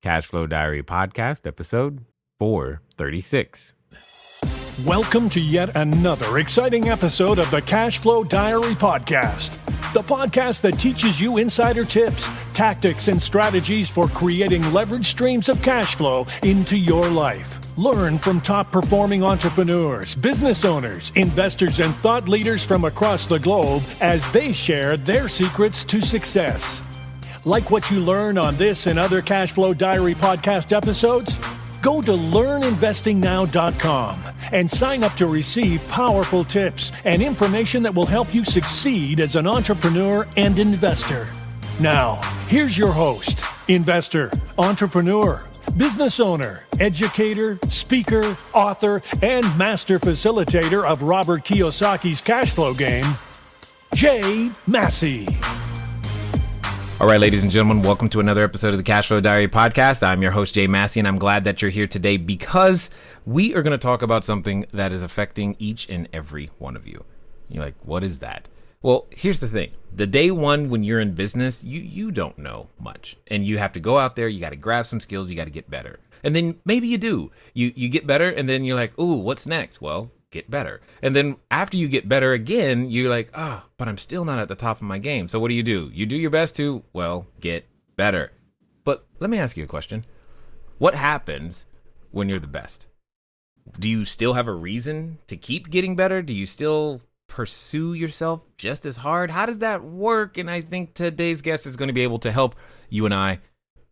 Cashflow Diary podcast, episode 436. Welcome to yet another exciting episode of the Cashflow Diary podcast, the podcast that teaches you insider tips, tactics, and strategies for creating leverage streams of cash flow into your life. Learn from top-performing entrepreneurs, business owners, investors, and thought leaders from across the globe as they share their secrets to success. Like what you learn on this and other Cashflow Diary podcast episodes? Go to learninvestingnow.com and sign up to receive powerful tips and information that will help you succeed as an entrepreneur and investor. Now, here's your host, investor, entrepreneur, business owner, educator, speaker, author, and master facilitator of Robert Kiyosaki's cash flow game, Jay Massey. All right, ladies and gentlemen, welcome to another episode of the Cashflow Diary podcast. I'm your host, Jay Massey, and I'm glad that you're here today because we are going to talk about something that is affecting each and every one of you. You're like, what is that? Well, here's the thing. The day one when you're in business, you don't know much, and you have to go out there. You got to grab some skills. You got to get better. And then maybe you do. You get better, and then you're like, ooh, what's next? Well, get better. And then after you get better again, you're like, but I'm still not at the top of my game. So what do? You do your best to, well, get better. But let me ask you a question. What happens when you're the best? Do you still have a reason to keep getting better? Do you still pursue yourself just as hard? How does that work? And I think today's guest is going to be able to help you and I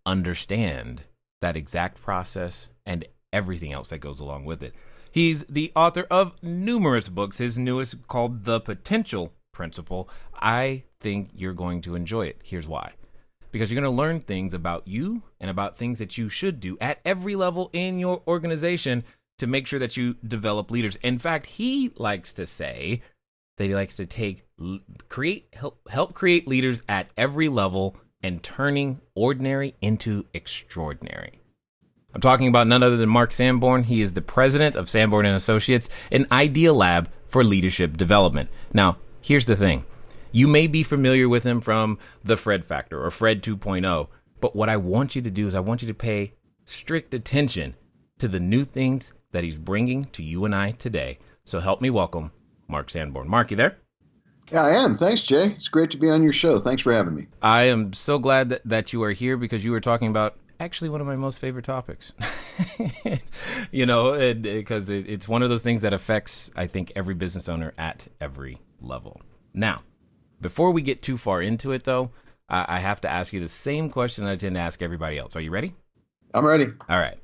understand that exact process and everything else that goes along with it. He's the author of numerous books, his newest called The Potential Principle. I think you're going to enjoy it. Here's why. Because you're going to learn things about you and about things that you should do at every level in your organization to make sure that you develop leaders. In fact, he likes to say that he likes to help create leaders at every level and turning ordinary into extraordinary. I'm talking about none other than Mark Sanborn. He is the president of Sanborn Associates, an ideal lab for leadership development. Now, here's the thing. You may be familiar with him from the Fred Factor or Fred 2.0, but what I want you to do is I want you to pay strict attention to the new things that he's bringing to you and I today. So help me welcome Mark Sanborn. Mark, you there? Yeah, I am. Thanks, Jay. It's great to be on your show. Thanks for having me. I am so glad that you are here because you were talking about actually one of my most favorite topics, because it's one of those things that affects, I think, every business owner at every level. Now, before we get too far into it, though, I have to ask you the same question I tend to ask everybody else. Are you ready? I'm ready. All right.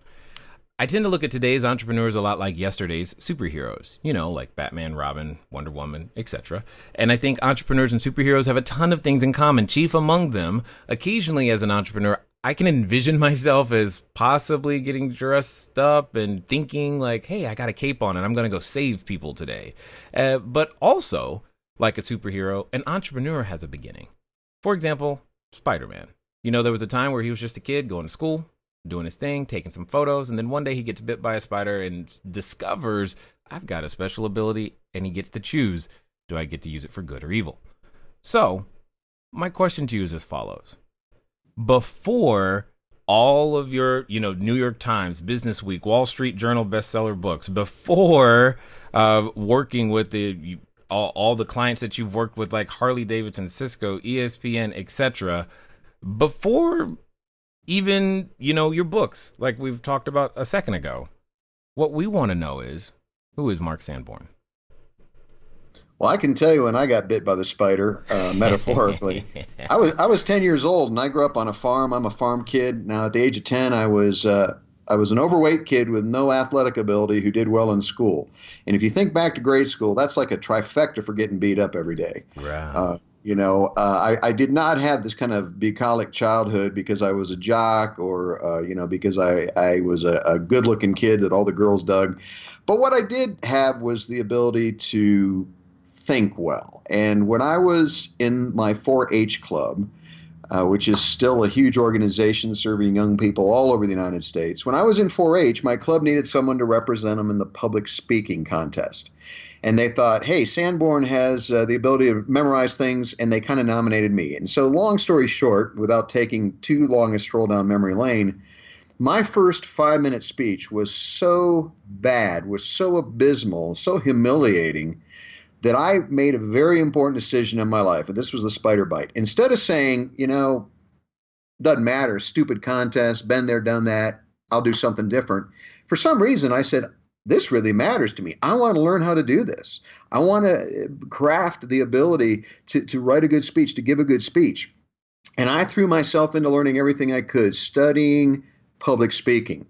I tend to look at today's entrepreneurs a lot like yesterday's superheroes, like Batman, Robin, Wonder Woman, etc. And I think entrepreneurs and superheroes have a ton of things in common. Chief among them, occasionally as an entrepreneur, I can envision myself as possibly getting dressed up and thinking like, hey, I got a cape on and I'm going to go save people today. But also, like a superhero, an entrepreneur has a beginning. For example, Spider-Man. There was a time where he was just a kid going to school, doing his thing, taking some photos, and then one day he gets bit by a spider and discovers, I've got a special ability, and he gets to choose, do I get to use it for good or evil? So, my question to you is as follows. Before all of your, New York Times, Business Week, Wall Street Journal bestseller books, before working with all the clients that you've worked with, like Harley Davidson, Cisco, ESPN, etc., before even, your books, like we've talked about a second ago, what we want to know is, who is Mark Sanborn? Well, I can tell you when I got bit by the spider, metaphorically. I was 10 years old, and I grew up on a farm. I'm a farm kid. Now, at the age of 10, I was an overweight kid with no athletic ability who did well in school. And if you think back to grade school, that's like a trifecta for getting beat up every day. Right. I did not have this kind of bucolic childhood because I was a jock or, because I was a good-looking kid that all the girls dug. But what I did have was the ability to think well. And when I was in my 4-H club, which is still a huge organization serving young people all over the United States, when I was in 4-H, my club needed someone to represent them in the public speaking contest. And they thought, hey, Sanborn has the ability to memorize things, and they kind of nominated me. And so long story short, without taking too long a stroll down memory lane, my first 5-minute speech was so bad, was so abysmal, so humiliating that I made a very important decision in my life. And this was the spider bite. Instead of saying, doesn't matter, stupid contest, been there, done that, I'll do something different. For some reason, I said, this really matters to me. I want to learn how to do this. I want to craft the ability to write a good speech, to give a good speech. And I threw myself into learning everything I could, studying public speaking.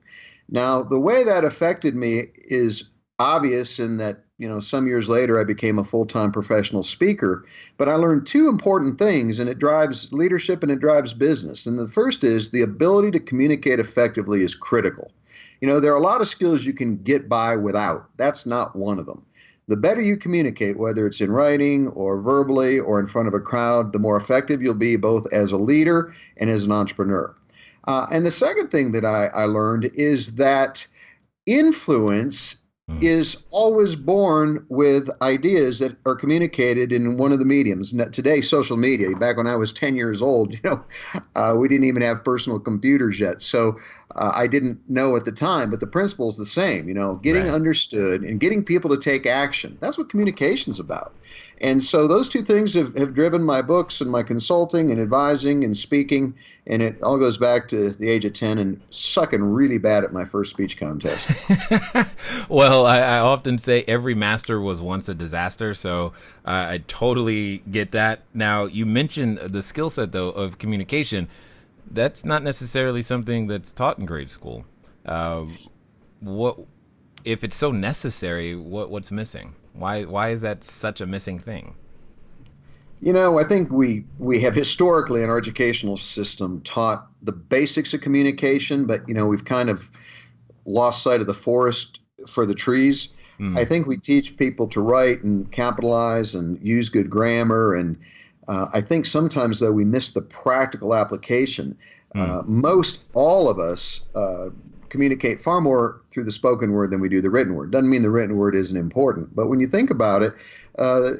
Now, the way that affected me is obvious in that, some years later, I became a full-time professional speaker, but I learned two important things, and it drives leadership and it drives business. And the first is the ability to communicate effectively is critical. There are a lot of skills you can get by without. That's not one of them. The better you communicate, whether it's in writing or verbally or in front of a crowd, the more effective you'll be both as a leader and as an entrepreneur. And the second thing that I learned is that influence is always born with ideas that are communicated in one of the mediums. Today, social media. Back when I was 10 years old, we didn't even have personal computers yet. So I didn't know at the time, but the principle is the same, getting understood and getting people to take action. That's what communication's about. And so those two things have driven my books and my consulting and advising and speaking. And it all goes back to the age of 10 and sucking really bad at my first speech contest. Well, I often say every master was once a disaster. So I totally get that. Now, you mentioned the skill set, though, of communication. That's not necessarily something that's taught in grade school. What if it's so necessary? What's missing? Why is that such a missing thing? I think we have historically in our educational system taught the basics of communication, but, we've kind of lost sight of the forest for the trees. I think we teach people to write and capitalize and use good grammar. And I think sometimes, though, we miss the practical application. Most all of us communicate far more through the spoken word than we do the written word. Doesn't mean the written word isn't important, but when you think about it,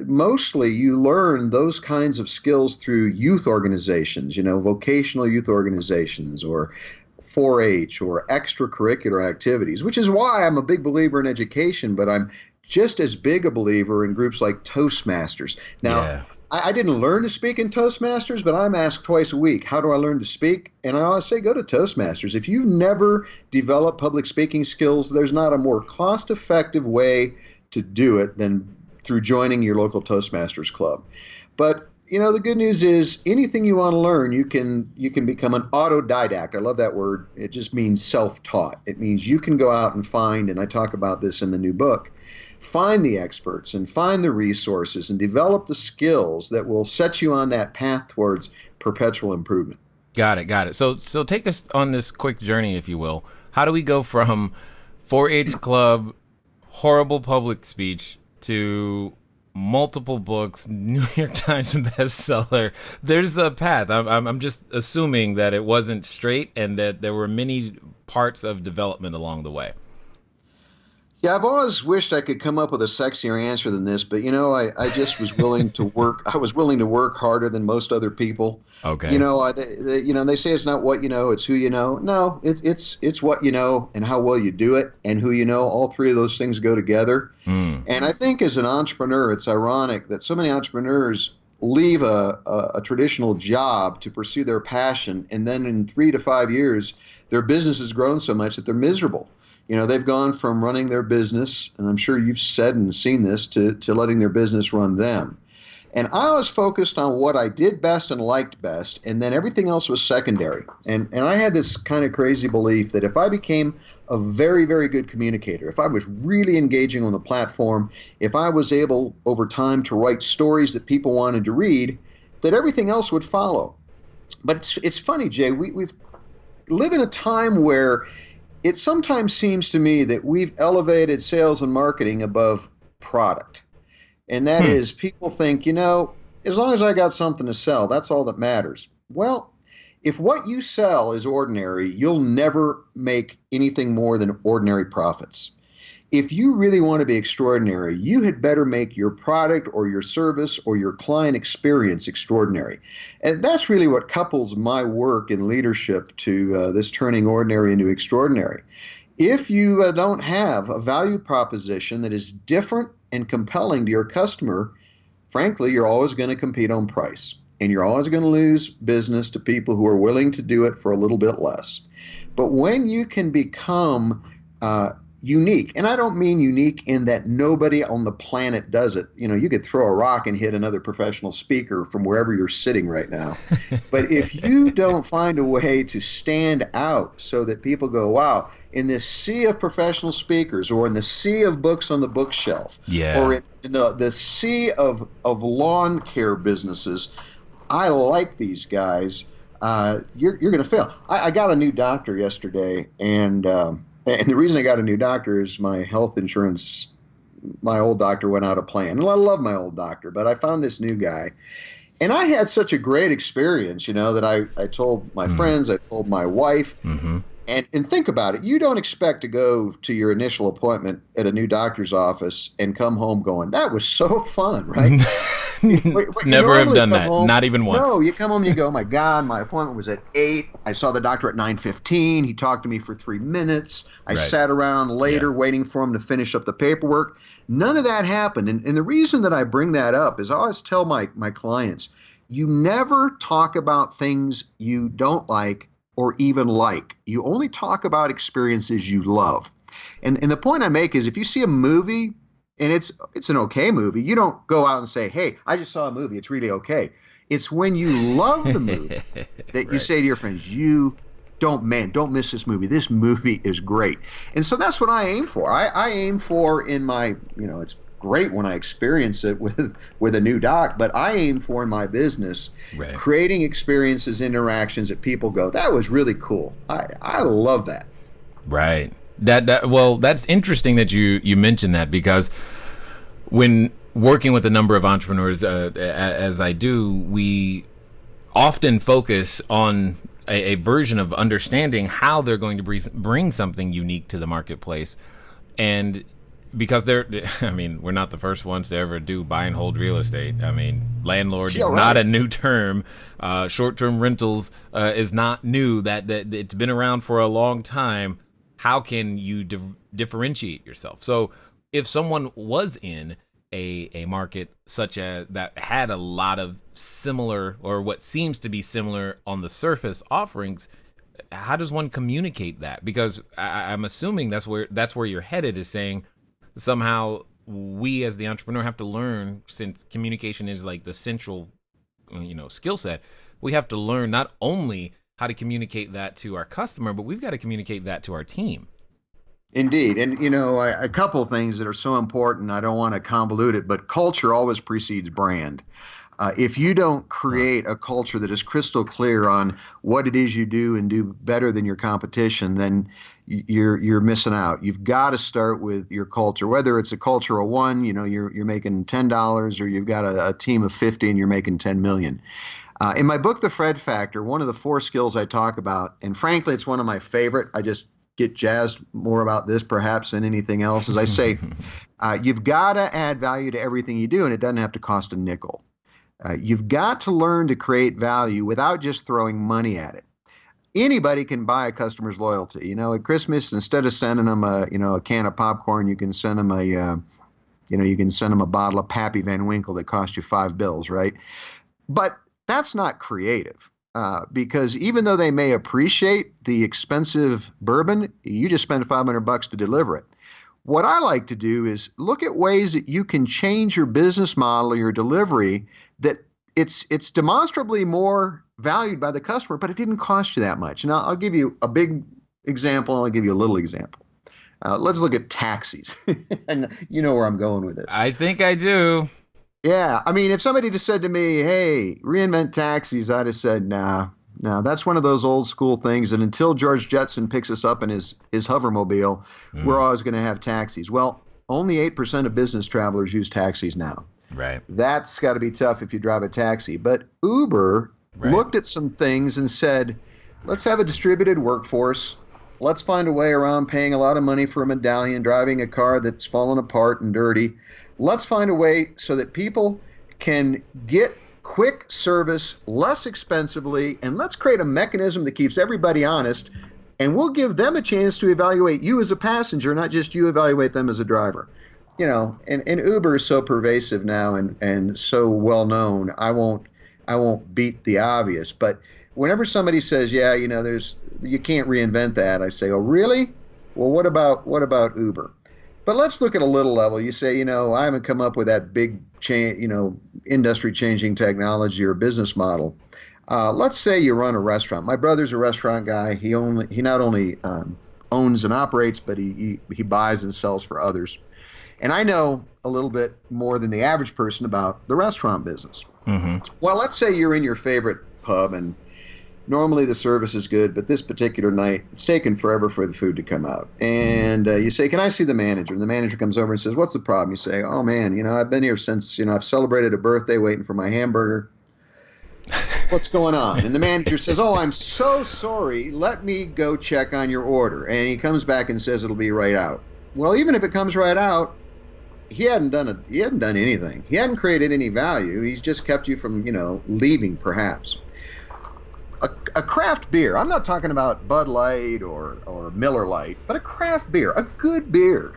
mostly you learn those kinds of skills through youth organizations, vocational youth organizations or 4-H or extracurricular activities, which is why I'm a big believer in education, but I'm just as big a believer in groups like Toastmasters. Now, I didn't learn to speak in Toastmasters, but I'm asked twice a week, how do I learn to speak? And I always say, go to Toastmasters. If you've never developed public speaking skills, there's not a more cost-effective way to do it than through joining your local Toastmasters club. But, the good news is anything you want to learn, you can become an autodidact. I love that word. It just means self-taught. It means you can go out and find, and I talk about this in the new book, find the experts and find the resources and develop the skills that will set you on that path towards perpetual improvement. Got it. So take us on this quick journey, if you will. How do we go from 4-H club, horrible public speech, to multiple books, New York Times bestseller? There's a path. I'm just assuming that it wasn't straight and that there were many parts of development along the way. Yeah, I've always wished I could come up with a sexier answer than this, but I just was willing to work. I was willing to work harder than most other people. Okay. They say it's not what you know, it's who you know. No, it's what you know and how well you do it and who you know. All three of those things go together. And I think as an entrepreneur, it's ironic that so many entrepreneurs leave a traditional job to pursue their passion, and then in 3 to 5 years, their business has grown so much that they're miserable. They've gone from running their business, and I'm sure you've said and seen this, to letting their business run them. And I was focused on what I did best and liked best, and then everything else was secondary. And I had this kind of crazy belief that if I became a very, very good communicator, if I was really engaging on the platform, if I was able over time to write stories that people wanted to read, that everything else would follow. But it's funny, Jay, we live in a time where it sometimes seems to me that we've elevated sales and marketing above product. And that is, people think, as long as I got something to sell, that's all that matters. Well, if what you sell is ordinary, you'll never make anything more than ordinary profits. if you really want to be extraordinary, you had better make your product or your service or your client experience extraordinary. And that's really what couples my work in leadership to this turning ordinary into extraordinary. If you don't have a value proposition that is different and compelling to your customer, frankly, you're always going to compete on price. And you're always going to lose business to people who are willing to do it for a little bit less. But when you can become unique, and I don't mean unique in that nobody on the planet does it. You know, you could throw a rock and hit another professional speaker from wherever you're sitting right now. But if you don't find a way to stand out so that people go, wow, in this sea of professional speakers, or in the sea of books on the bookshelf, or in the sea of lawn care businesses, I like these guys, you're going to fail. I got a new doctor yesterday, and the reason I got a new doctor is my health insurance, my old doctor went out of plan. And I love my old doctor, but I found this new guy. And I had such a great experience, you know, that I told my friends, I told my wife. And think about it. You don't expect to go to your initial appointment at a new doctor's office and come home going, that was so fun, right? Never have done that. Home, not even once. No, you come home and you go, oh my God, my appointment was at 8. I saw the doctor at 9:15. He talked to me for 3 minutes. I sat around later waiting for him to finish up the paperwork. None of that happened. And the reason that I bring that up is I always tell my clients, you never talk about things you don't like or even like. You only talk about experiences you love. And the point I make is if you see a movie and it's an okay movie, you don't go out and say, hey, I just saw a movie, it's really okay. It's when you love the movie that you say to your friends, don't miss this movie. This movie is great. And so that's what I aim for. I aim for in my, it's great when I experience it with a new doc, but I aim for in my business, creating experiences, interactions that people go, that was really cool. I love that. Right. Well, that's interesting that you mentioned that, because when working with a number of entrepreneurs, as I do, we often focus on a version of understanding how they're going to bring something unique to the marketplace. And because we're not the first ones to ever do buy and hold real estate. I mean, landlord is not a new term. Short-term rentals is not new. That it's been around for a long time. How can you differentiate yourself? So if someone was in a market such as that had a lot of similar, or what seems to be similar on the surface offerings, how does one communicate that? Because I'm assuming that's where you're headed, is saying somehow we as the entrepreneur have to learn, since communication is like the central skill set. We have to learn not only how to communicate that to our customer, but we've got to communicate that to our team. Indeed. And, a couple of things that are so important, I don't want to convolute it, but culture always precedes brand. If you don't create a culture that is crystal clear on what it is you do and do better than your competition, then you're missing out. You've got to start with your culture, whether it's a culture of one, you're making $10, or you've got a team of 50 and you're making 10 million. In my book, The Fred Factor, one of the 4 skills I talk about, and frankly, it's one of my favorite, I just get jazzed more about this perhaps than anything else, is I say, you've got to add value to everything you do, and it doesn't have to cost a nickel. You've got to learn to create value without just throwing money at it. Anybody can buy a customer's loyalty. At Christmas, instead of sending them a can of popcorn, you can send them a bottle of Pappy Van Winkle that cost you $5, right? But that's not creative, because even though they may appreciate the expensive bourbon, you just spend $500 to deliver it. What I like to do is look at ways that you can change your business model or your delivery that it's demonstrably more valued by the customer, but it didn't cost you that much. And I'll give you a big example, and I'll give you a little example. Let's look at taxis. And you know where I'm going with this. I think I do. Yeah. I mean, if somebody just said to me, hey, reinvent taxis, I'd have said, nah, that's one of those old school things. And until George Jetson picks us up in his hovermobile, we're always going to have taxis. Well, only 8% of business travelers use taxis now. Right. That's got to be tough if you drive a taxi. But Uber looked at some things and said, let's have a distributed workforce. Let's find a way around paying a lot of money for a medallion, driving a car that's fallen apart and dirty. Let's find a way so that people can get quick service less expensively, and let's create a mechanism that keeps everybody honest, and we'll give them a chance to evaluate you as a passenger, not just you evaluate them as a driver. You know, and Uber is so pervasive now and so well known. I won't beat the obvious, but whenever somebody says, yeah, you know, you can't reinvent that, I say, oh, really? Well, what about Uber? But let's look at a little level. You say, you know, I haven't come up with that big industry changing technology or business model. Let's say you run a restaurant. My brother's a restaurant guy. He not only owns and operates, but he buys and sells for others. And I know a little bit more than the average person about the restaurant business. Mm-hmm. Well, let's say you're in your favorite pub, and normally the service is good, but this particular night, it's taken forever for the food to come out. And you say, can I see the manager? And the manager comes over and says, what's the problem? You say, oh, man, you know, I've been here since, you know, I've celebrated a birthday waiting for my hamburger. What's going on? And the manager says, oh, I'm so sorry. Let me go check on your order. And he comes back and says it'll be right out. Well, even if it comes right out, he hadn't done anything. He hadn't created any value. He's just kept you from, you know, leaving perhaps. A craft beer, I'm not talking about Bud Light or Miller Lite, but a craft beer, a good beer,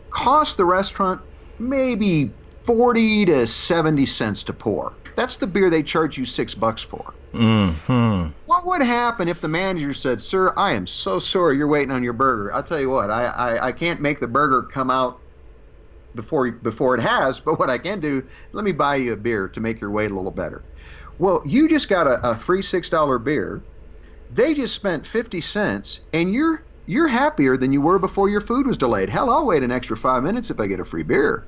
costs the restaurant maybe 40 to 70 cents to pour. That's the beer they charge you $6 for. Mm-hmm. What would happen if the manager said, sir, I am so sorry you're waiting on your burger. I'll tell you what, I can't make the burger come out before it has, but what I can do, let me buy you a beer to make your wait a little better. Well, you just got a free $6 beer. They just spent 50 cents, and you're happier than you were before your food was delayed. Hell, I'll wait an extra 5 minutes if I get a free beer.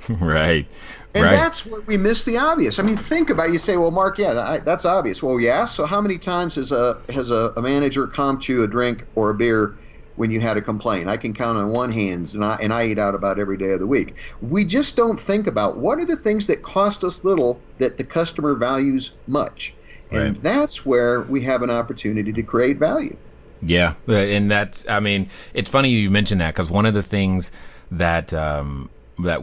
Right. And that's where we miss the obvious. I mean, think about it. You say, well, Mark, yeah, that's obvious. Well, yeah. So how many times has a manager comped you a drink or a beer when you had a complaint? I can count on one hand, and I eat out about every day of the week. We just don't think about what are the things that cost us little that the customer values much. And that's where we have an opportunity to create value. Yeah. And that's, I mean, it's funny you mentioned that, because one of the things that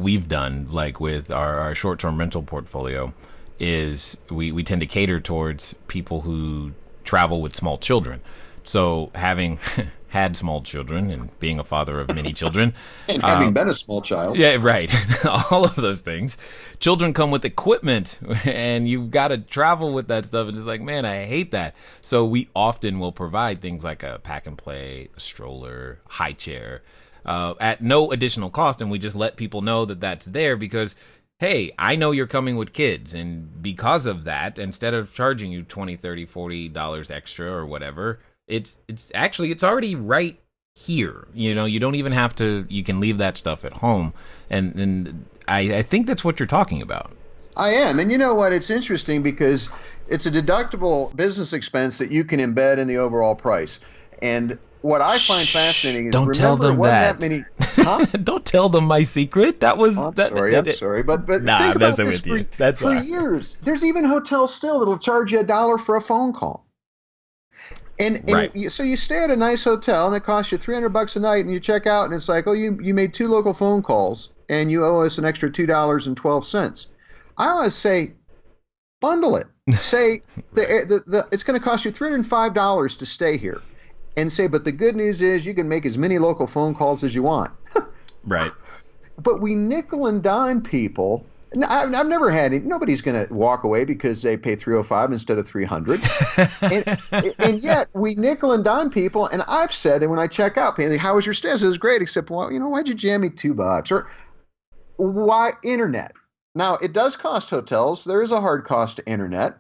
we've done, like with our short-term rental portfolio, is we tend to cater towards people who travel with small children. So having had small children and being a father of many children. And having been a small child. Yeah, right. All of those things. Children come with equipment, and you've got to travel with that stuff. And it's like, man, I hate that. So we often will provide things like a pack and play, a stroller, high chair, at no additional cost. And we just let people know that that's there because, hey, I know you're coming with kids. And because of that, instead of charging you $20, $30, $40 extra or whatever, it's already right here. You know, you don't even have to, you can leave that stuff at home. And I think that's what you're talking about. I am. And you know what? It's interesting because it's a deductible business expense that you can embed in the overall price. And what I find fascinating is, don't tell them that. Don't tell them my secret. That was. I'm sorry. But nah, think about messing this with you. for years. There's even hotels still that'll charge you $1 for a phone call. And so you stay at a nice hotel and it costs you $300 a night, and you check out and it's like, oh, you made 2 local phone calls and you owe us an extra $2.12. I always say, bundle it. Say it's going to cost you $305 to stay here, and say, but the good news is you can make as many local phone calls as you want. Right. But we nickel and dime people. I've never had it. Nobody's going to walk away because they pay $305 instead of $300. and yet we nickel and dime people. And I've said, and when I check out, how was your stay? I said, it was great, except, well, you know, why'd you jam me $2? Or why internet? Now, it does cost hotels. There is a hard cost to internet.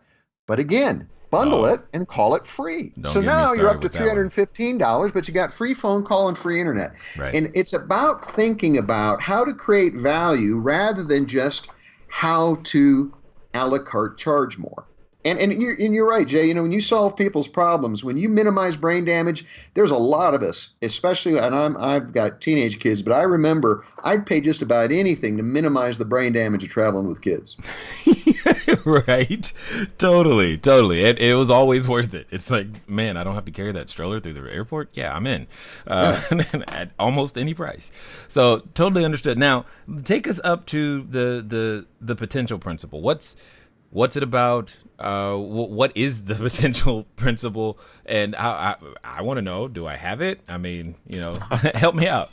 But again, bundle it and call it free. So now you're up to $315, but you got free phone call and free internet. Right. And it's about thinking about how to create value rather than just how to a la carte charge more. And you're right, Jay. When you solve people's problems, when you minimize brain damage, there's a lot of us, especially, and I've got teenage kids, but I remember I'd pay just about anything to minimize the brain damage of traveling with kids. Right. Totally. It was always worth it. It's like, man, I don't have to carry that stroller through the airport. Yeah, I'm in at almost any price. So totally understood. Now, take us up to the potential principle. What's it about? What is the potential principle? And I want to know, do I have it? I mean, help me out.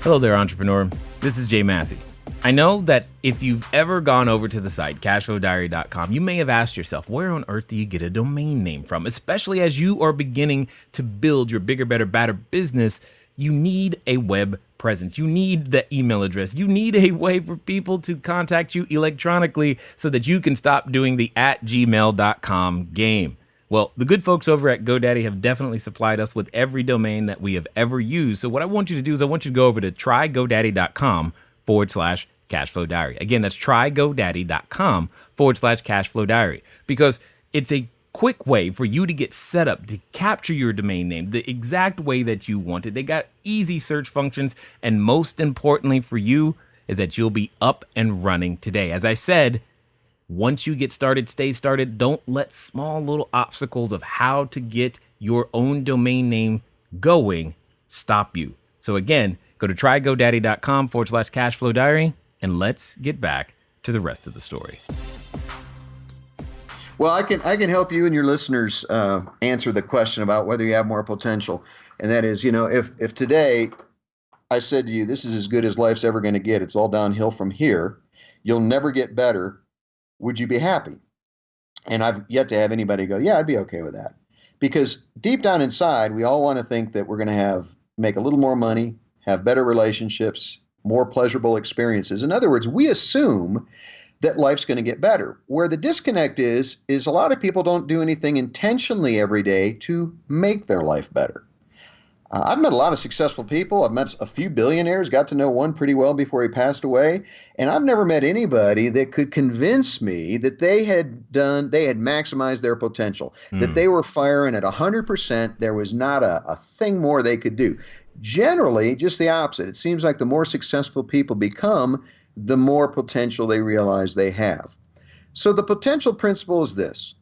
Hello there, entrepreneur. This is Jay Massey. I know that if you've ever gone over to the site, cashflowdiary.com, you may have asked yourself, where on earth do you get a domain name from? Especially as you are beginning to build your bigger, better, badder business, you need a web presence. You need the email address. You need a way for people to contact you electronically so that you can stop doing the @gmail.com game. Well, the good folks over at GoDaddy have definitely supplied us with every domain that we have ever used. So what I want you to do is I want you to go over to trygodaddy.com/cashflow diary. Again, that's trygodaddy.com/cashflow diary, because it's a quick way for you to get set up to capture your domain name the exact way that you want it. They got easy search functions, and most importantly for you is that you'll be up and running today. As I said, once you get started, stay started. Don't let small little obstacles of how to get your own domain name going stop you. So again, go to trygodaddy.com/cashflow diary, and let's get back to the rest of the story. Well, I can help you and your listeners answer the question about whether you have more potential. And that is, if today I said to you, this is as good as life's ever going to get, it's all downhill from here, you'll never get better, would you be happy? And I've yet to have anybody go, yeah, I'd be okay with that. Because deep down inside, we all want to think that we're going to make a little more money, have better relationships, more pleasurable experiences. In other words, we assume that life's going to get better. Where the disconnect is a lot of people don't do anything intentionally every day to make their life better. I've met a lot of successful people. I've met a few billionaires, got to know one pretty well before he passed away. And I've never met anybody that could convince me that they had maximized their potential, that they were firing at 100%. There was not a thing more they could do. Generally, just the opposite. It seems like the more successful people become, the more potential they realize they have. So the potential principle is this.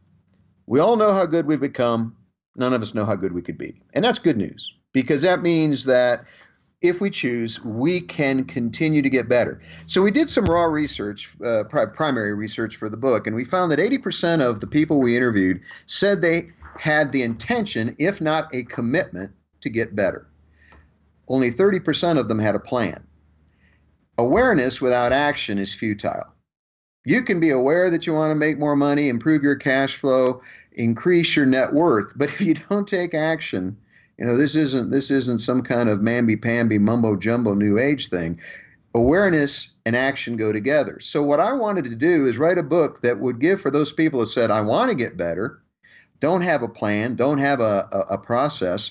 We all know how good we've become. None of us know how good we could be. And that's good news, because that means that if we choose, we can continue to get better. So we did some raw research, primary research for the book, and we found that 80% of the people we interviewed said they had the intention, if not a commitment, to get better. Only 30% of them had a plan. Awareness without action is futile. You can be aware that you want to make more money, improve your cash flow, increase your net worth, but if you don't take action, this isn't some kind of mamby-pamby mumbo-jumbo new age thing. Awareness and action go together. So what I wanted to do is write a book that would give, for those people that said, I want to get better, don't have a plan, don't have a process.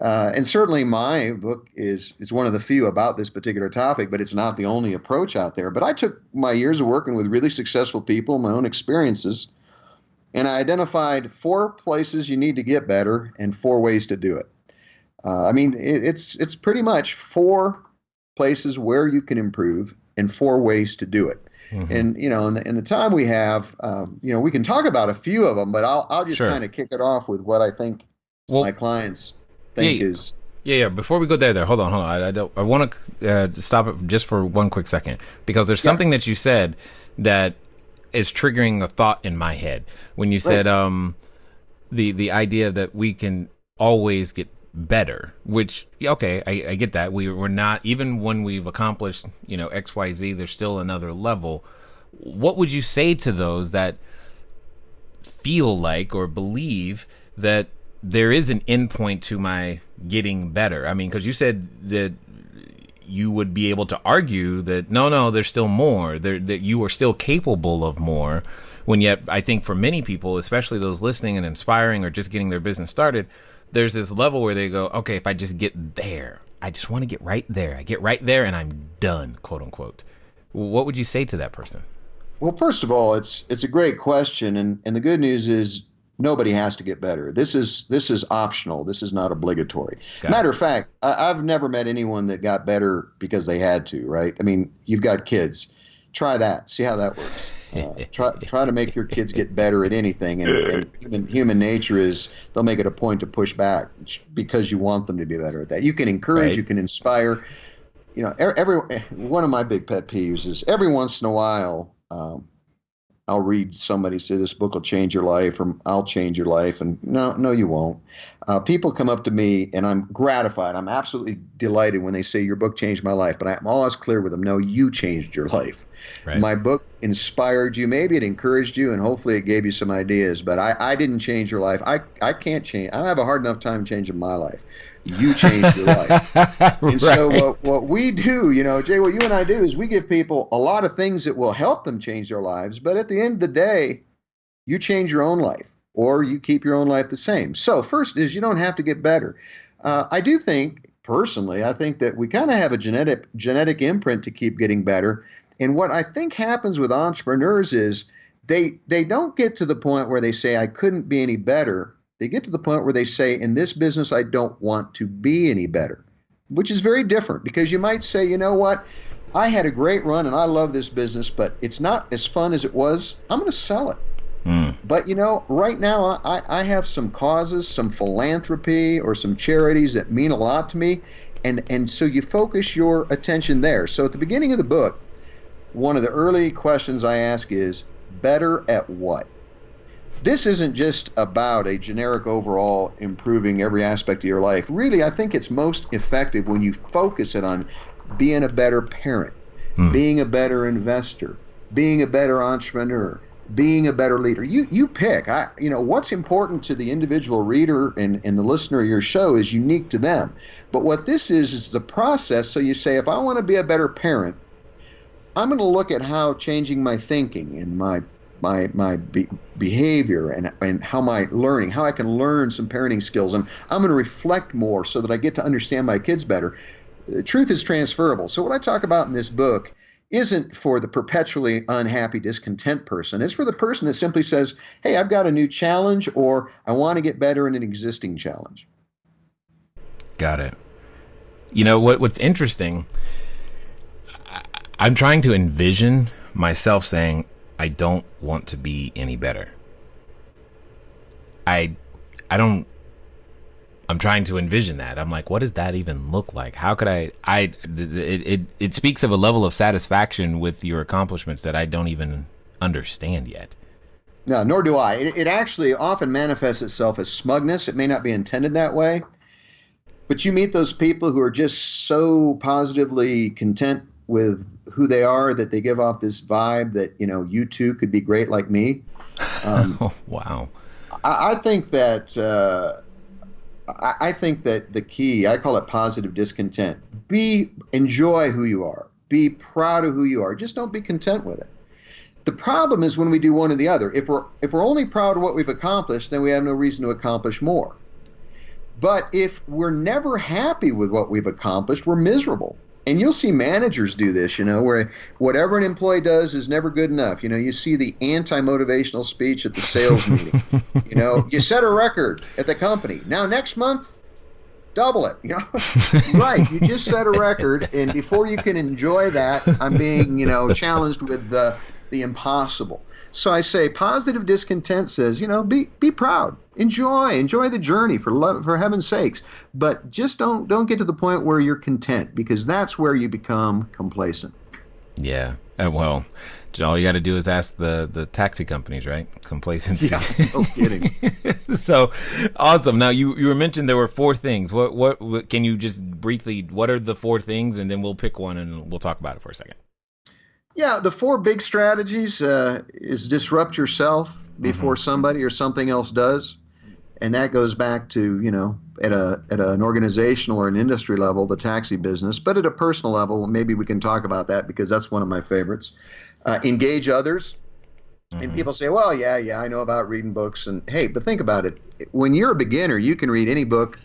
And certainly my book is one of the few about this particular topic, but it's not the only approach out there. But I took my years of working with really successful people, my own experiences, and I identified 4 places you need to get better and 4 ways to do it. It's pretty much 4 places where you can improve and 4 ways to do it. Mm-hmm. And, in the time we have, we can talk about a few of them, but I'll just kind of kick it off with what I think my clients think is. Yeah. Before we go there, hold on. I want to stop it just for one quick second, because there's something that you said that is triggering a thought in my head when you said the idea that we can always get better, which I get that. We're not, even when we've accomplished XYZ, there's still another level. What would you say to those that feel like or believe that there is an endpoint to my getting better? I mean, because you said that you would be able to argue that no, there's still more, that you are still capable of more, when yet I think for many people, especially those listening and inspiring or just getting their business started, there's this level where they go, okay, if I just get there, I just want to get right there. I get right there and I'm done, quote unquote. What would you say to that person? Well, first of all, it's a great question, and the good news is nobody has to get better. This is optional. This is not obligatory. Matter of fact, I've never met anyone that got better because they had to. Right? I mean, you've got kids. Try that. See how that works. Try to make your kids get better at anything, and human nature is they'll make it a point to push back because you want them to be better at that. You can encourage, right. You can inspire. You know, one of my big pet peeves is every once in a while I'll read somebody say this book will change your life, or I'll change your life, and no, you won't. People come up to me, and I'm gratified. I'm absolutely delighted when they say your book changed my life, but I'm always clear with them. No, you changed your life. Right. My book inspired you. Maybe it encouraged you, and hopefully it gave you some ideas, but I didn't change your life. I can't change. I have a hard enough time changing my life. You changed your life. And right. So what we do, Jay, what you and I do is we give people a lot of things that will help them change their lives. But at the end of the day, you change your own life, or you keep your own life the same. So first is you don't have to get better. I do think, personally, I think that we kind of have a genetic imprint to keep getting better. And what I think happens with entrepreneurs is they don't get to the point where they say, I couldn't be any better. They get to the point where they say, in this business, I don't want to be any better, which is very different, because you might say, you know what, I had a great run and I love this business, but it's not as fun as it was. I'm going to sell it. But, right now I have some causes, some philanthropy or some charities that mean a lot to me. And so you focus your attention there. So at the beginning of the book, one of the early questions I ask is, better at what? This isn't just about a generic overall improving every aspect of your life. Really, I think it's most effective when you focus it on being a better parent, being a better investor, being a better entrepreneur, being a better leader. You pick. What's important to the individual reader and the listener of your show is unique to them. But what this is the process. So you say, if I want to be a better parent, I'm going to look at how changing my thinking and my behavior and how my learning, how I can learn some parenting skills, and I'm going to reflect more so that I get to understand my kids better. The truth is transferable. So what I talk about in this book isn't for the perpetually unhappy, discontent person. It's for the person that simply says, hey, I've got a new challenge, or I want to get better in an existing challenge. Got it. What's interesting, I'm trying to envision myself saying, I don't want to be any better. I'm trying to envision that. I'm like, what does that even look like? How could it speaks of a level of satisfaction with your accomplishments that I don't even understand yet. No, nor do I. It actually often manifests itself as smugness. It may not be intended that way, but you meet those people who are just so positively content with who they are that they give off this vibe that, you too could be great like me. Oh, wow. I think that the key, I call it positive discontent. Enjoy who you are. Be proud of who you are. Just don't be content with it. The problem is when we do one or the other. If we're only proud of what we've accomplished, then we have no reason to accomplish more. But if we're never happy with what we've accomplished, we're miserable. And you'll see managers do this, where whatever an employee does is never good enough. You see the anti-motivational speech at the sales meeting. You set a record at the company. Now, next month, double it. Right. You just set a record. And before you can enjoy that, I'm being, challenged with the impossible. So I say positive discontent says, be proud. Enjoy the journey for heaven's sakes. But just don't get to the point where you're content, because that's where you become complacent. Yeah. Well, all you got to do is ask the taxi companies, right? Complacency. Yeah, no kidding. So awesome. Now you were mentioned there were 4 things. What can you just briefly, what are the 4 things, and then we'll pick one and we'll talk about it for a second. Yeah, the 4 big strategies is disrupt yourself before somebody or something else does. And that goes back to, at an organizational or an industry level, the taxi business. But at a personal level, maybe we can talk about that, because that's one of my favorites. Engage others. And people say, well, yeah, I know about reading books. And hey, but think about it. When you're a beginner, you can read any book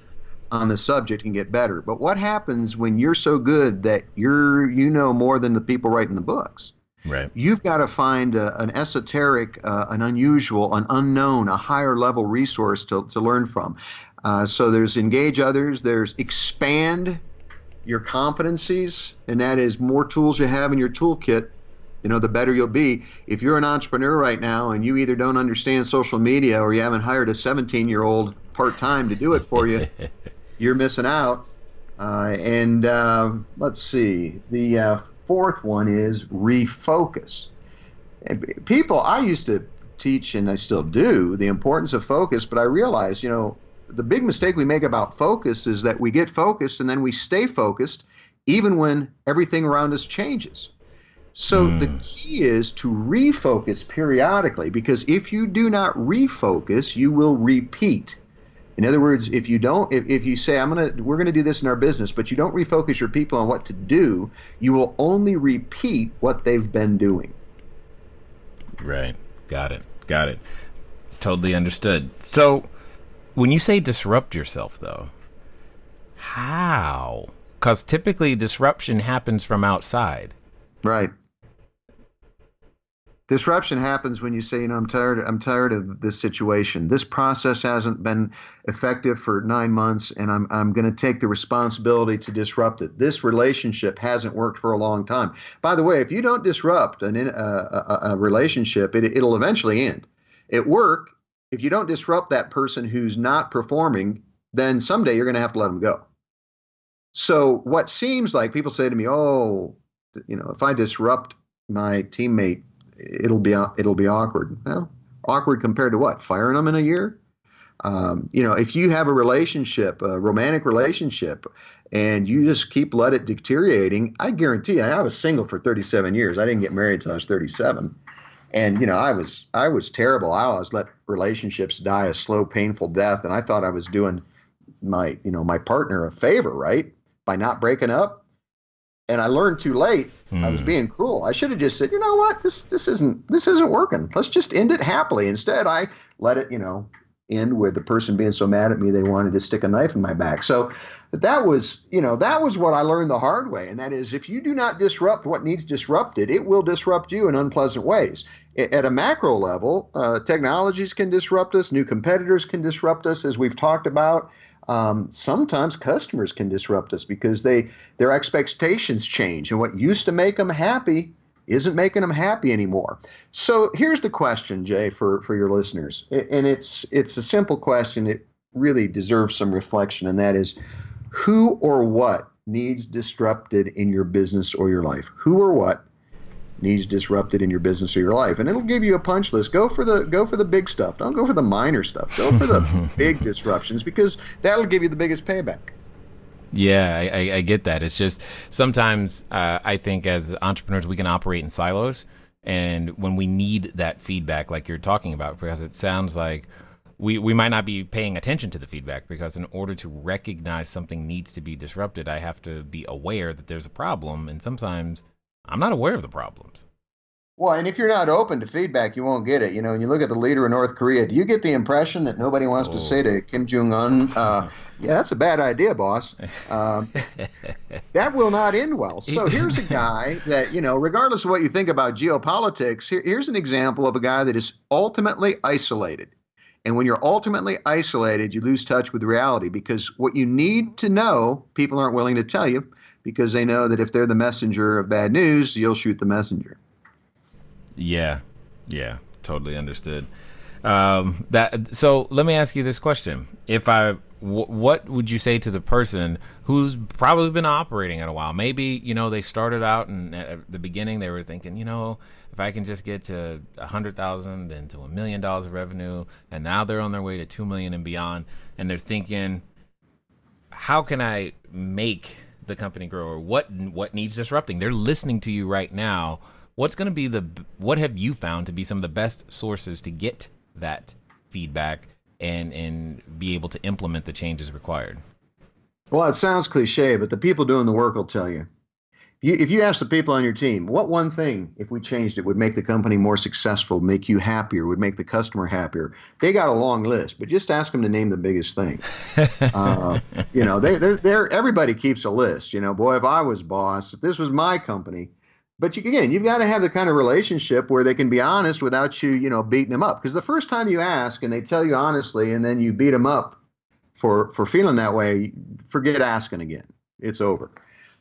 on the subject and get better. But what happens when you're so good that you know more than the people writing the books? Right. You've got to find an esoteric, an unusual, an unknown, a higher level resource to learn from. So there's engage others, there's expand your competencies, and that is more tools you have in your toolkit, the better you'll be. If you're an entrepreneur right now and you either don't understand social media or you haven't hired a 17-year-old part-time to do it for you, you're missing out. Let's see. The fourth one is refocus. People, I used to teach, and I still do, the importance of focus, but I realized, the big mistake we make about focus is that we get focused and then we stay focused even when everything around us changes. So the key is to refocus periodically, because if you do not refocus, you will repeat. In other words, if you say we're going to do this in our business, but you don't refocus your people on what to do, you will only repeat what they've been doing. Right. Got it. Totally understood. So when you say disrupt yourself, though, how? Because typically disruption happens from outside. Right. Disruption happens when you say, I'm tired of this situation. This process hasn't been effective for 9 months, and I'm going to take the responsibility to disrupt it. This relationship hasn't worked for a long time. By the way, if you don't disrupt a relationship, it'll eventually end. At work, if you don't disrupt that person who's not performing, then someday you're going to have to let them go. So what seems like, people say to me, if I disrupt my teammate, it'll be awkward. Well, awkward compared to what? Firing them in a year? If you have a relationship, a romantic relationship, and you just let it deteriorating, I guarantee I was single for 37 years. I didn't get married until I was 37. And, I was terrible. I always let relationships die a slow, painful death. And I thought I was doing my partner a favor, right? By not breaking up. And I learned too late. I was being cruel. I should have just said, you know what, this isn't working. Let's just end it happily. Instead, I let it, end with the person being so mad at me they wanted to stick a knife in my back. So that was what I learned the hard way. And that is, if you do not disrupt what needs disrupted, it will disrupt you in unpleasant ways. At a macro level, technologies can disrupt us. New competitors can disrupt us, as we've talked about. Sometimes customers can disrupt us because their expectations change, and what used to make them happy isn't making them happy anymore. So here's the question, Jay, for your listeners, and it's a simple question. It really deserves some reflection, and that is, who or what needs disrupted in your business or your life? Who or what needs disrupted in your business or your life? And it'll give you a punch list. Go for the big stuff. Don't go for the minor stuff. Go for the big disruptions, because that'll give you the biggest payback. Yeah, I get that. It's just sometimes I think as entrepreneurs we can operate in silos, and when we need that feedback like you're talking about, because it sounds like we might not be paying attention to the feedback, because in order to recognize something needs to be disrupted, I have to be aware that there's a problem, and sometimes I'm not aware of the problems. Well, and if you're not open to feedback, you won't get it. When you look at the leader of North Korea, do you get the impression that nobody wants to say to Kim Jong-un, yeah, that's a bad idea, boss? That will not end well. So here's a guy that, regardless of what you think about geopolitics, here's an example of a guy that is ultimately isolated. And when you're ultimately isolated, you lose touch with reality, because what you need to know, people aren't willing to tell you, because they know that if they're the messenger of bad news, you'll shoot the messenger. Yeah, totally understood. So let me ask you this question. What would you say to the person who's probably been operating at a while? Maybe, they started out, and at the beginning they were thinking, if I can just get to 100,000 and to $1 million of revenue, and now they're on their way to 2 million and beyond, and they're thinking, how can I make the company grow, or what needs disrupting? They're listening to you right now. What's going to be what have you found to be some of the best sources to get that feedback and be able to implement the changes required? Well, it sounds cliche, but the people doing the work will tell you. If you ask the people on your team, what one thing, if we changed it, would make the company more successful, make you happier, would make the customer happier? They got a long list, but just ask them to name the biggest thing. Everybody keeps a list. Boy, if I was boss, if this was my company, Again, you've got to have the kind of relationship where they can be honest without you, beating them up. Because the first time you ask and they tell you honestly, and then you beat them up for feeling that way, forget asking again. It's over.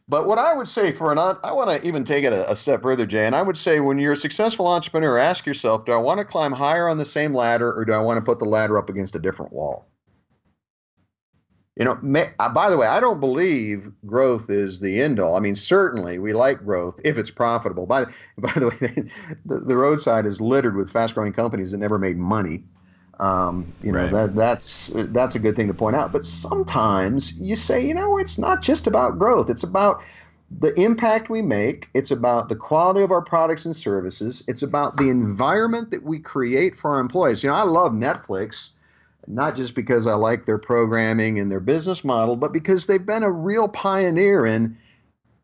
But what I would say I want to even take it a step further, Jay, and I would say when you're a successful entrepreneur, ask yourself, do I want to climb higher on the same ladder, or do I want to put the ladder up against a different wall? By the way, I don't believe growth is the end all. I mean, certainly we like growth if it's profitable. By the way, the roadside is littered with fast growing companies that never made money. Right. That's a good thing to point out. But sometimes you say, it's not just about growth. It's about the impact we make. It's about the quality of our products and services. It's about the environment that we create for our employees. I love Netflix. Not just because I like their programming and their business model, but because they've been a real pioneer in,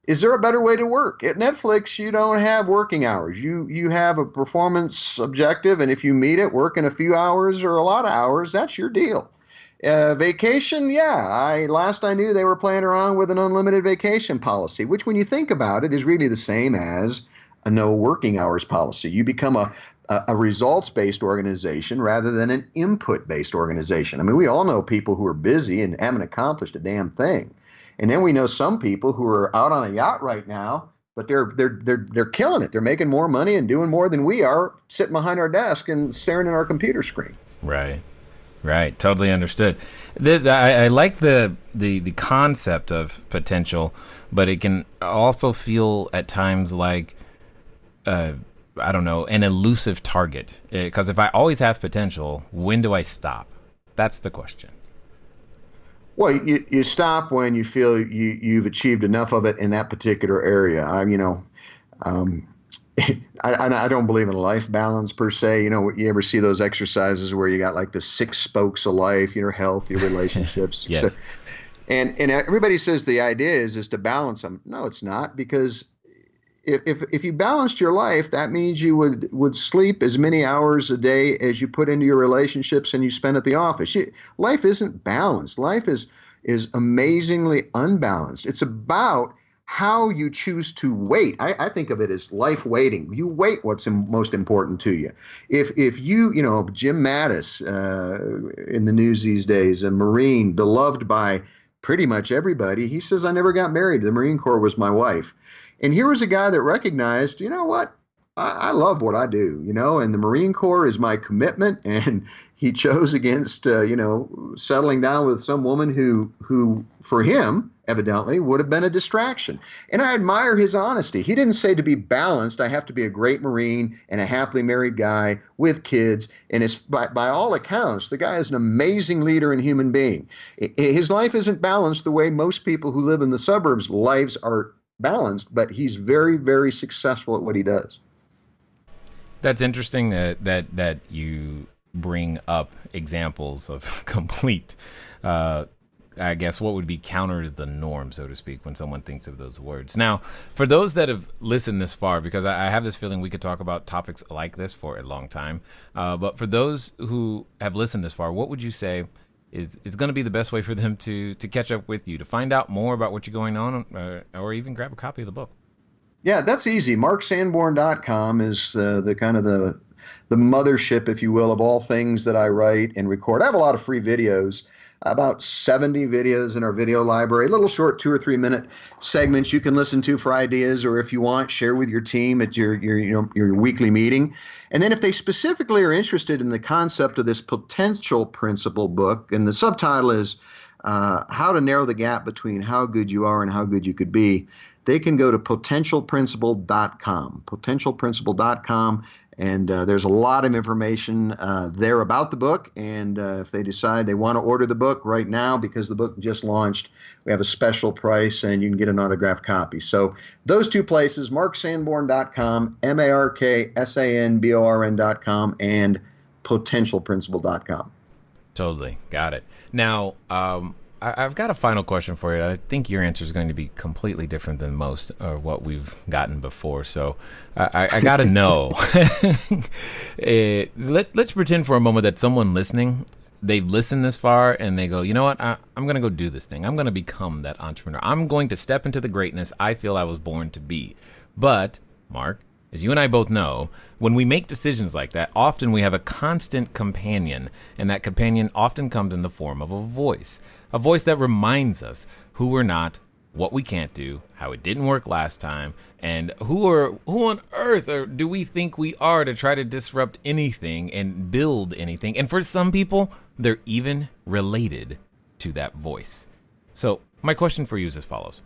is there a better way to work? At Netflix, you don't have working hours. You have a performance objective, and if you meet it, working a few hours or a lot of hours, that's your deal. Vacation, yeah. Last I knew, they were playing around with an unlimited vacation policy, which when you think about it is really the same as a no working hours policy. You become a results-based organization rather than an input-based organization. I mean, we all know people who are busy and haven't accomplished a damn thing. And then we know some people who are out on a yacht right now, but they're killing it. They're making more money and doing more than we are, sitting behind our desk and staring at our computer screen. Right. Totally understood. I like the concept of potential, but it can also feel at times like I don't know, an elusive target. Because if I always have potential, when do I stop? That's the question. Well, you stop when you feel you've achieved enough of it in that particular area. I don't believe in life balance per se. You ever see those exercises where you got like the 6 spokes of life, your health, your relationships. Yes. So, and everybody says the idea is to balance them. No, it's not, because if you balanced your life, that means you would sleep as many hours a day as you put into your relationships and you spend at the office. Life isn't balanced. Life is amazingly unbalanced. It's about how you choose to wait. I think of it as life waiting. You wait what's most important to you. If you, Jim Mattis in the news these days, a Marine beloved by pretty much everybody, he says, I never got married. The Marine Corps was my wife. And here was a guy that recognized, what? I love what I do, and the Marine Corps is my commitment. And he chose against, settling down with some woman who for him, evidently, would have been a distraction. And I admire his honesty. He didn't say to be balanced, I have to be a great Marine and a happily married guy with kids. And by all accounts, the guy is an amazing leader and human being. His life isn't balanced the way most people who live in the suburbs' lives are balanced, but he's very, very successful at what he does. That's interesting that you bring up examples of complete, I guess, what would be counter to the norm, so to speak, when someone thinks of those words. Now, for those that have listened this far, because I have this feeling we could talk about topics like this for a long time, but for those who have listened this far, what would you say is going to be the best way for them to catch up with you, to find out more about what you're going on, or even grab a copy of the book? Yeah, that's easy. MarkSanborn.com is the kind of the mothership, if you will, of all things that I write and record. I have a lot of free videos, about 70 videos in our video library, little short 2 or 3 minute segments you can listen to for ideas, or if you want, share with your team at your weekly meeting. And then if they specifically are interested in the concept of this potential principle book, and the subtitle is How to Narrow the Gap Between How Good You Are and How Good You Could Be, they can go to potentialprinciple.com, potentialprinciple.com, and there's a lot of information there about the book. And if they decide they want to order the book right now, because the book just launched, we have a special price and you can get an autographed copy. So those 2 places, marksanborn.com, MarkSanborn.com, and potentialprinciple.com. Totally. Got it. Now, I've got a final question for you. I think your answer is going to be completely different than most or what we've gotten before. So I got to know. Let's pretend for a moment that someone listening, they've listened this far and they go, you know what? I'm going to go do this thing. I'm going to become that entrepreneur. I'm going to step into the greatness I feel I was born to be. But Mark, as you and I both know, when we make decisions like that, often we have a constant companion, and that companion often comes in the form of a voice that reminds us who we're not, what we can't do, how it didn't work last time, and who on earth do we think we are to try to disrupt anything and build anything. And for some people, they're even related to that voice. So my question for you is as follows.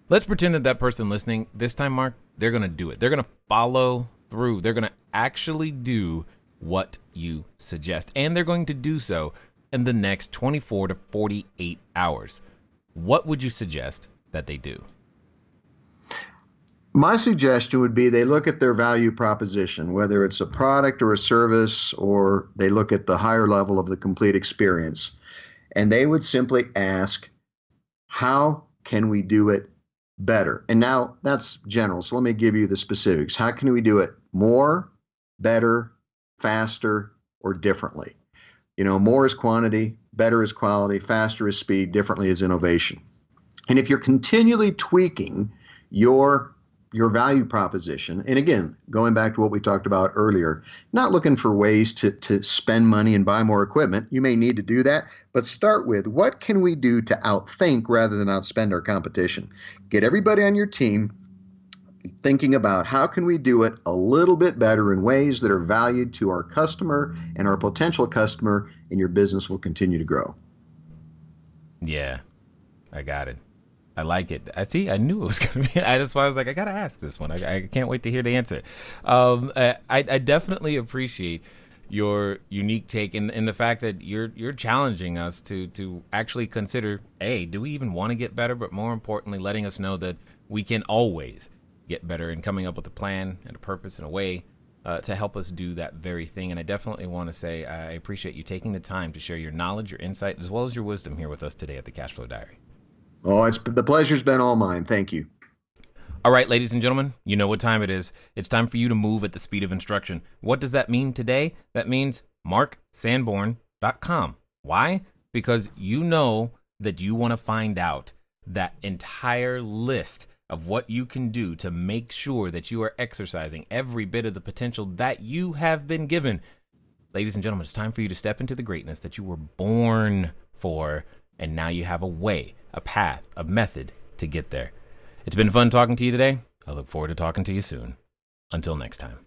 Let's pretend that person listening this time, Mark, they're going to do it. They're going to follow through. They're going to actually do what you suggest. And they're going to do so in the next 24 to 48 hours. What would you suggest that they do? My suggestion would be they look at their value proposition, whether it's a product or a service, or they look at the higher level of the complete experience. And they would simply ask, how can we do it better? And now that's general. So let me give you the specifics. How can we do it more, better, faster, or differently? More is quantity, better is quality, faster is speed, differently is innovation. And if you're continually tweaking your value proposition, and again, going back to what we talked about earlier, not looking for ways to spend money and buy more equipment. You may need to do that, but start with what can we do to outthink rather than outspend our competition? Get everybody on your team thinking about how can we do it a little bit better in ways that are valued to our customer and our potential customer, and your business will continue to grow. Yeah, I got it. I like it. I knew it was going to be. That's why I was like, I got to ask this one. I can't wait to hear the answer. I definitely appreciate your unique take in the fact that you're challenging us to actually consider, A, do we even want to get better? But more importantly, letting us know that we can always get better and coming up with a plan and a purpose and a way to help us do that very thing. And I definitely want to say I appreciate you taking the time to share your knowledge, your insight, as well as your wisdom here with us today at the Cashflow Diary. Oh, the pleasure's been all mine. Thank you. All right, ladies and gentlemen, you know what time it is. It's time for you to move at the speed of instruction. What does that mean today? That means marksanborn.com. Why? Because you know that you want to find out that entire list of what you can do to make sure that you are exercising every bit of the potential that you have been given. Ladies and gentlemen, it's time for you to step into the greatness that you were born for, and now you have a way, a path, a method to get there. It's been fun talking to you today. I look forward to talking to you soon. Until next time.